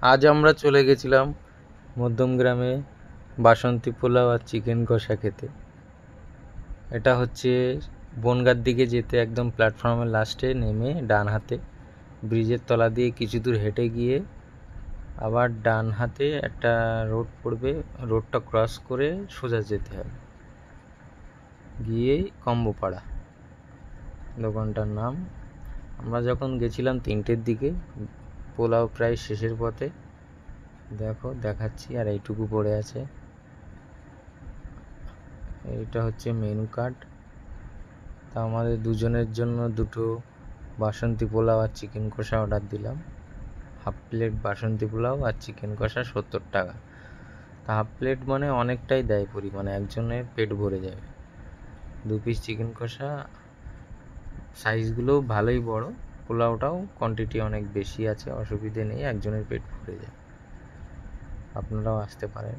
আজ আমরা চলে গেছিলাম মধ্যমগ্রামে বাসন্তী পোলাও আর চিকেন কষা খেতে। এটা হচ্ছে বনগাঁর দিকে যেতে একদম প্ল্যাটফর্মের লাস্টে নেমে ডান হাতে ব্রিজের তলা দিয়ে কিছু দূর হেঁটে গিয়ে আবার ডান হাতে একটা রোড পড়বে, রোডটা ক্রস করে সোজা যেতে হবে, গিয়েই কম্বোপাড়া দোকানটার নাম। আমরা যখন গেছিলাম 3টের দিকে, পোলাও প্রায় শেষের পথে। দেখো দেখাচ্ছি, আর এইটুকু পড়ে আছে। এইটা হচ্ছে মেনু কার্ড। তা আমাদের দুজনের জন্য 2টো বাসন্তী পোলাও আর চিকেন কষা অর্ডার দিলাম। হাফ প্লেট বাসন্তী পোলাও আর চিকেন কষা 70 টাকা। তা হাফ প্লেট মানে অনেকটাই দেয় পরিমাণে, একজনের পেট ভরে যাবে। 2 পিস চিকেন কষা, সাইজগুলোও ভালোই বড়, পোলাওটাও কোয়ান্টিটি অনেক বেশি আছে, অসুবিধে নেই, একজনের পেট ভরে যায়। আপনারাও আসতে পারেন।